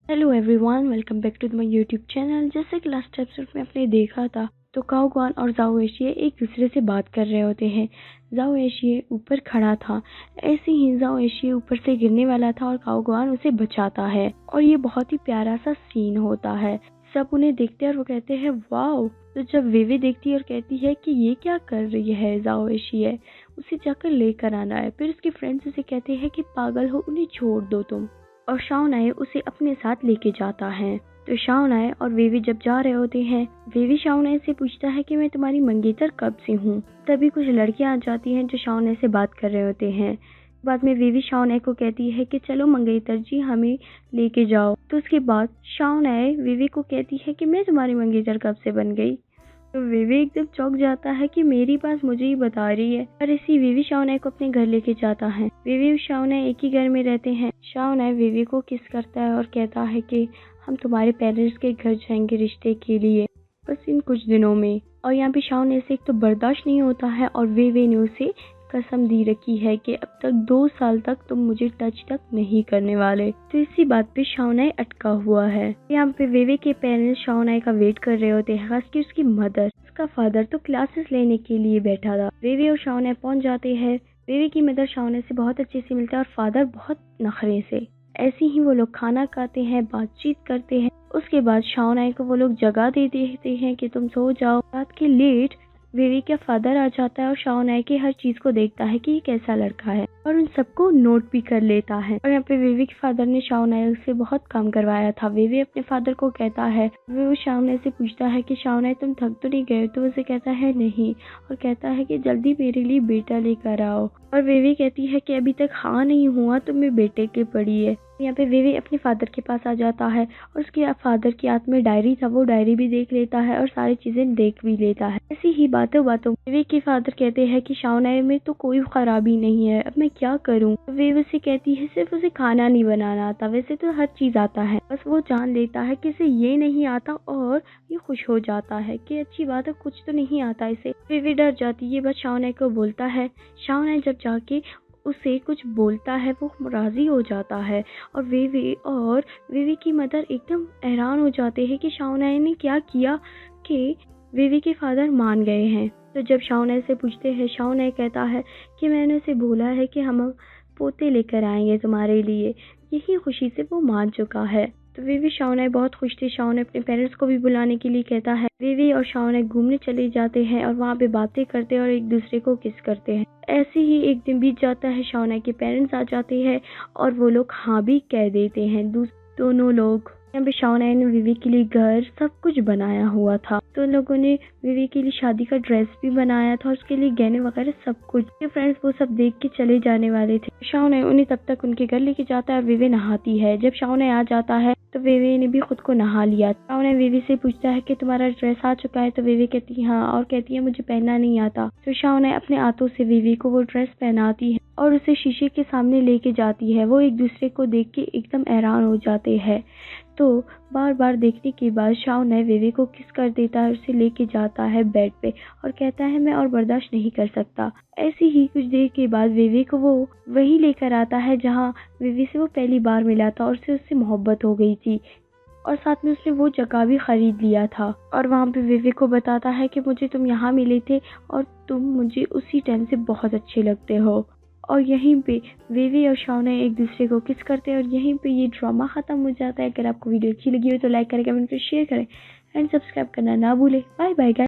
Hello everyone, welcome back to my YouTube channel. जैसे कि last episode में आपने देखा था तो काओ गुआन और जाओ एशिये एक दूसरे से बात कर रहे होते हैं। जाओ एशिये ऊपर खड़ा था, ऐसे ही जाओ एशिये ऊपर से गिरने वाला था और काओ गुआन उसे बचाता है और ये बहुत ही प्यारा सा सीन होता है। सब उन्हें देखते हैं और वो कहते हैं वाओ। तो जब वेवे देखती है और कहती है कि ये क्या कर रही है जाओ एशिये, उसे जाकर लेकर आना है। फिर उसके फ्रेंड्स उसे कहते हैं कि पागल हो, उन्हें छोड़ दो तुम। और शाओनाए उसे अपने साथ लेके जाता है। तो शाओनाए और वेवी जब जा रहे होते हैं, वेवी शाओनाए से पूछता है कि मैं तुम्हारी मंगेतर कब से हूँ। तभी कुछ लड़कियां आ जाती हैं जो शाओनाए से बात कर रहे होते हैं। बाद में वेवी शाओनाए को कहती है कि चलो मंगेतर जी, हमें लेके जाओ। तो उसके बाद शाओनाए वेवी को कहती है कि मैं तुम्हारी मंगेतर कब से बन गई। तो वेवी एकदम चौंक जाता है कि मेरी बात मुझे ही बता रही है। और इसी वेवी शाओनाए को अपने घर लेके जाता है। वेवी और शाओनाए एक ही घर में रहते हैं। शाओनाए वेवी को किस करता है और कहता है कि हम तुम्हारे पेरेंट्स के घर जाएंगे रिश्ते के लिए, बस इन कुछ दिनों में। और यहाँ पे शाओनाए से एक तो बर्दाश्त नहीं होता है और वेवी ने उसे कसम दी रखी है कि अब तक 2 साल तक तुम मुझे टच तक नहीं करने वाले। तो इसी बात पे शाओनाए अटका हुआ है। यहाँ पे वेवे के पेरेंट्स शाओनाए का वेट कर रहे होते हैं, खासकर उसकी मदर। उसका फादर तो क्लासेस लेने के लिए बैठा था। वेवे और शाओनाए पहुंच जाते हैं। वेवे की मदर शाओनाए से बहुत अच्छे से मिलता है और फादर बहुत नखरे से। ऐसे ही वो लोग खाना खाते हैं, बातचीत करते हैं। उसके बाद शाओनाए को वो लोग जगह दे देते हैं कि तुम सो जाओ। रात के लेट वेवी का फादर आ जाता है और शाओनाए की हर चीज को देखता है कि ये कैसा लड़का है और उन सबको नोट भी कर लेता है। और यहाँ पे वेवी के फादर ने शाओनाए से बहुत काम करवाया था। वेवी अपने फादर को कहता है, वो शाओनाए से पूछता है कि शाओनाए तुम थक तो नहीं गए? तो उसे कहता है नहीं, और कहता है कि जल्दी मेरे लिए बेटा लेकर आओ। और वेवी कहती है कि अभी तक हाँ नहीं हुआ तो मैं बेटे के पड़ी है। यहाँ पे वेवी अपने फादर के पास आ जाता है और उसके फादर की हाथ में डायरी था, वो डायरी भी देख लेता है और सारी चीजें देख भी लेता है। ऐसी ही बातों बातों वेवी के फादर कहते हैं कि शाओनाए में तो कोई खराबी नहीं है, अब मैं क्या करूँ। वेवी से कहती है सिर्फ उसे खाना नहीं बनाना आता, वैसे तो हर चीज आता है, बस वो जान लेता है कि इसे ये नहीं आता और ये खुश हो जाता है कि अच्छी बात है, कुछ तो नहीं आता इसे। वेवी डर जाती है, बस शाओनाए को बोलता है। शाओनाए जब जाके उसे कुछ बोलता है वो राजी हो जाता है और वेवी की मदर एकदम हैरान हो जाते हैं कि शाओनाए ने क्या किया कि वेवी के फादर मान गए हैं। तो जब शाओनाए से पूछते हैं, शाओनाए कहता है कि मैंने उसे बोला है कि हम पोते लेकर आएंगे तुम्हारे लिए, यही खुशी से वो मान चुका है। तो वेवी शाओनाए बहुत खुश थे। शाओनाए अपने पेरेंट्स को भी बुलाने के लिए कहता है। वेवी और शाओनाए घूमने चले जाते हैं और वहाँ पे बातें करते हैं और एक दूसरे को किस करते हैं। ऐसे ही एक दिन बीत जाता है। शाओनाए के पेरेंट्स आ जाते हैं और वो लोग हाँ भी कह देते हैं, दोनों लोग। यहाँ पे शाओनाए ने विवी के लिए घर सब कुछ बनाया हुआ था। तो उन लोगों ने विवी के लिए शादी का ड्रेस भी बनाया था और उसके लिए गहने वगैरह सब कुछ। फ्रेंड्स वो सब देख के चले जाने वाले थे। शाओनाए उन्हें तब तक उनके घर लेके जाता है और विवी नहाती है। जब शाओनाए आ जाता है तो विवी ने भी खुद को नहा लिया। शाओनाए विवी से पूछता है कि तुम्हारा ड्रेस आ चुका है? तो विवी कहती है हाँ, और कहती है मुझे पहनना नहीं आता। तो शाओनाए अपने हाथों से विवी को वो ड्रेस पहनाती है और उसे शीशे के सामने लेके जाती है। वो एक दूसरे को देख के एकदम हैरान हो जाते हैं। तो बार बार देखने के बाद शाओनाए विवी को किस कर देता है, उसे लेके जाता है बेड पे और कहता है मैं और बर्दाश्त नहीं कर सकता। ऐसी ही कुछ देर के बाद विवी को वो वही लेकर आता है जहाँ विवी से वो पहली बार मिला था और उससे मोहब्बत हो गई थी, और साथ में उसने वो जगह भी खरीद लिया था। और वहाँ पे विवी को बताता है कि मुझे तुम यहाँ मिले थे और तुम मुझे उसी टाइम से बहुत अच्छे लगते हो। और यहीं पे विवी और शाओनाए एक दूसरे को किस करते हैं और यहीं पे ये ड्रामा खत्म हो जाता है। अगर आपको वीडियो अच्छी लगी हो तो लाइक करें, कमेंट करें, शेयर करें एंड सब्सक्राइब करना ना भूलें। Bye bye guys.